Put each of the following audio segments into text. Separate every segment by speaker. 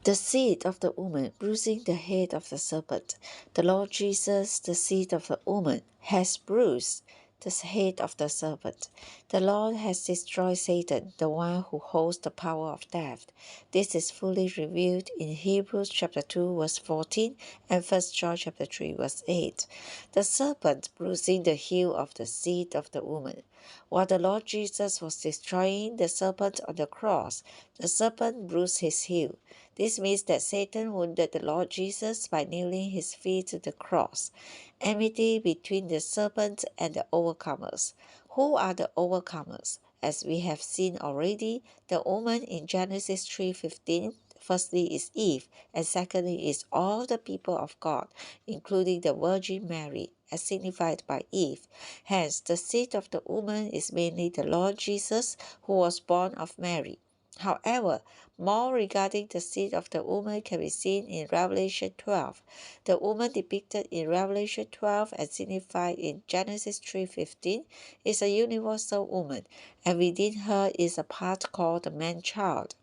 Speaker 1: The seed of the woman bruising the head of the serpent. The Lord Jesus, the seed of the woman, has bruised the head of the serpent. The Lord has destroyed Satan, the one who holds the power of death. This is fully revealed in Hebrews chapter 2 verse 14 and 1 John chapter 3 verse 8. The serpent bruising the heel of the seed of the woman. While the Lord Jesus was destroying the serpent on the cross, the serpent bruised his heel. This means that Satan wounded the Lord Jesus by nailing his feet to the cross. Enmity between the serpent and the overcomers. Who are the overcomers? As we have seen already, the woman in Genesis 3:15 firstly is Eve, and secondly is all the people of God, including the Virgin Mary, as signified by Eve. Hence, the seed of the woman is mainly the Lord Jesus, who was born of Mary. However, more regarding the seed of the woman can be seen in Revelation 12. The woman depicted in Revelation 12 and signified in Genesis 3:15 is a universal woman, and within her is a part called the man-child.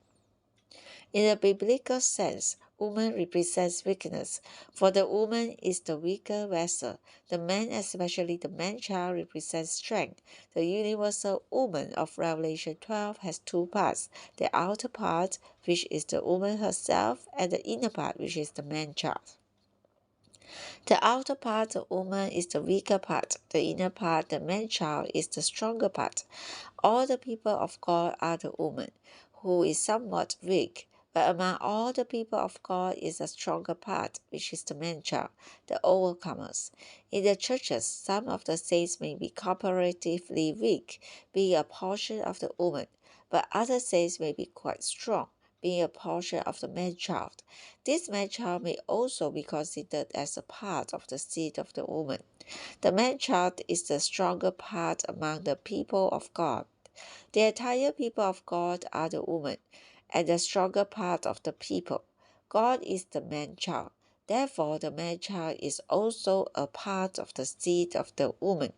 Speaker 1: In a biblical sense, woman represents weakness, for the woman is the weaker vessel. The man, especially the man-child, represents strength. The universal woman of Revelation 12 has two parts, the outer part, which is the woman herself, and the inner part, which is the man-child. The outer part, the woman, is the weaker part. The inner part, the man-child, is the stronger part. All the people of God are the woman, who is somewhat weak. But among all the people of God is a stronger part, which is the man-child, the overcomers. In the churches, some of the saints may be comparatively weak, being a portion of the woman, but other saints may be quite strong, being a portion of the man-child. This man-child may also be considered as a part of the seed of the woman. The man-child is the stronger part among the people of God. The entire people of God are the woman, and the stronger part of the people. God is the man-child. Therefore, the man-child is also a part of the seed of the woman.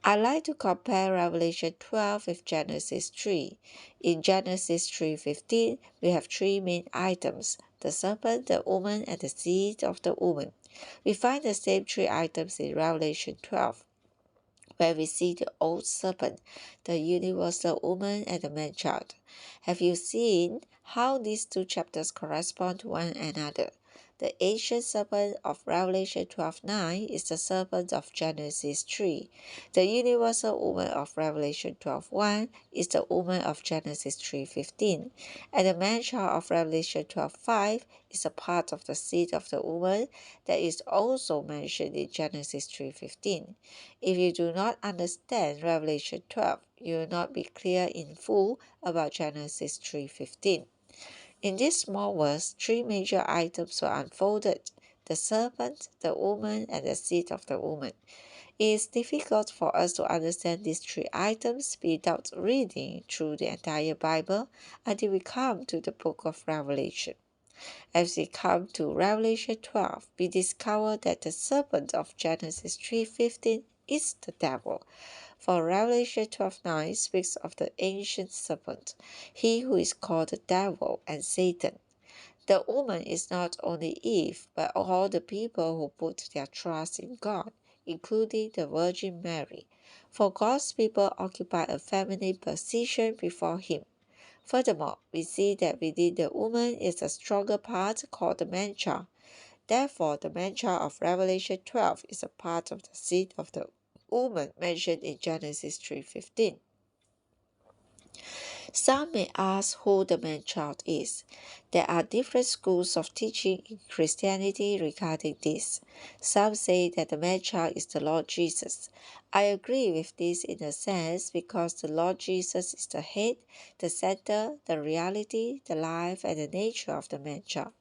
Speaker 1: I like to compare Revelation 12 with Genesis 3. In Genesis 3:15, we have three main items, the serpent, the woman, and the seed of the woman. We find the same three items in Revelation 12, where we see the old serpent, the universal woman, and the man-child. Have you seen how these two chapters correspond to one another? The ancient serpent of Revelation 12:9 is the serpent of Genesis 3. The universal woman of Revelation 12:1 is the woman of Genesis 3:15. And the man-child of Revelation 12:5 is a part of the seed of the woman that is also mentioned in Genesis 3:15. If you do not understand Revelation 12, you will not be clear in full about Genesis 3:15. In this small verse, three major items were unfolded, the serpent, the woman, and the seed of the woman. It is difficult for us to understand these three items without reading through the entire Bible until we come to the book of Revelation. As we come to Revelation 12, we discover that the serpent of Genesis 3:15 is the devil. For Revelation 12:9 speaks of the ancient serpent, he who is called the devil and Satan. The woman is not only Eve, but all the people who put their trust in God, including the Virgin Mary. For God's people occupy a feminine position before Him. Furthermore, we see that within the woman is a stronger part called the man-child. Therefore, the man-child of Revelation 12 is a part of the seed of the woman mentioned in Genesis 3:15. Some may ask who the man-child is. There are different schools of teaching in Christianity regarding this. Some say that the man-child is the Lord Jesus. I agree with this in a sense because the Lord Jesus is the head, the center, the reality, the life, and the nature of the man-child.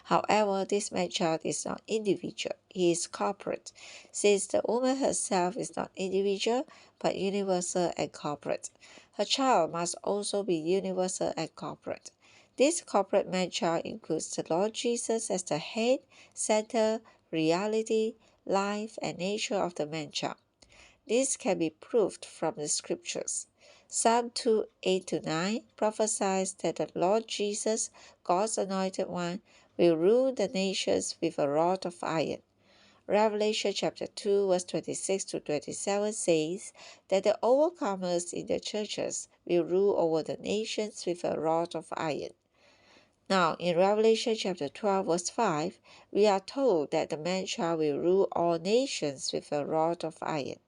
Speaker 1: However, this man-child is not individual, he is corporate, since the woman herself is not individual but universal and corporate. Her child must also be universal and corporate. This corporate man-child includes the Lord Jesus as the head, center, reality, life, and nature of the man-child. This can be proved from the scriptures. Psalm 2, 8-9 prophesies that the Lord Jesus, God's anointed one, will rule the nations with a rod of iron. Revelation chapter 2, verse 26-27 says that the overcomers in the churches will rule over the nations with a rod of iron. Now, in Revelation chapter 12, verse 5, we are told that the man-child will rule all nations with a rod of iron.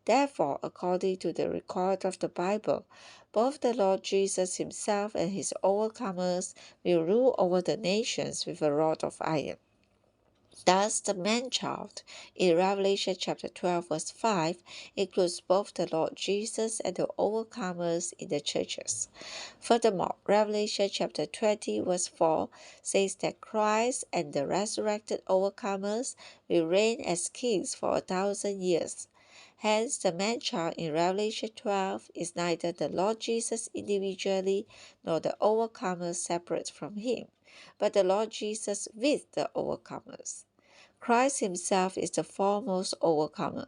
Speaker 1: Therefore, according to the record of the Bible, both the Lord Jesus himself and his overcomers will rule over the nations with a rod of iron. Thus, the man-child in Revelation chapter 12, verse 5 includes both the Lord Jesus and the overcomers in the churches. Furthermore, Revelation chapter 20, verse 4 says that Christ and the resurrected overcomers will reign as kings for 1,000 years. Hence, the man-child in Revelation 12 is neither the Lord Jesus individually nor the overcomers separate from him, but the Lord Jesus with the overcomers. Christ himself is the foremost overcomer.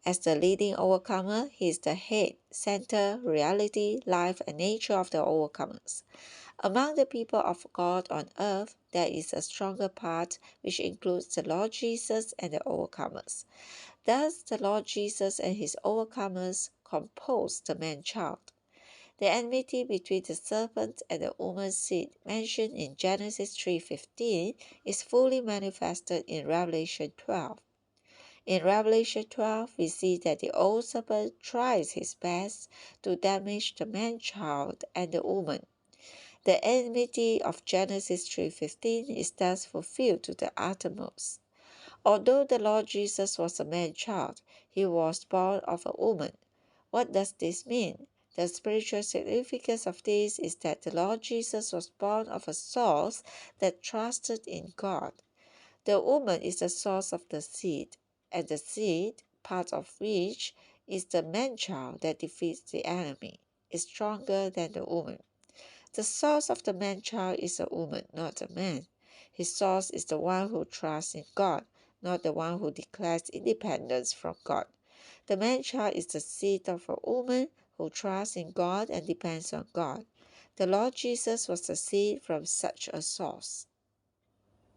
Speaker 1: As the leading overcomer, he is the head, center, reality, life, and nature of the overcomers. Among the people of God on earth, there is a stronger part which includes the Lord Jesus and the overcomers. Thus, the Lord Jesus and his overcomers compose the man-child. The enmity between the serpent and the woman's seed mentioned in Genesis 3:15 is fully manifested in Revelation 12. In Revelation 12, we see that the old serpent tries his best to damage the man-child and the woman. The enmity of Genesis 3:15 is thus fulfilled to the uttermost. Although the Lord Jesus was a man-child, he was born of a woman. What does this mean? The spiritual significance of this is that the Lord Jesus was born of a source that trusted in God. The woman is the source of the seed, and the seed, part of which is the man-child that defeats the enemy, is stronger than the woman. The source of the man-child is a woman, not a man. His source is the one who trusts in God, not the one who declares independence from God. The man-child is the seed of a woman who trusts in God and depends on God. The Lord Jesus was the seed from such a source.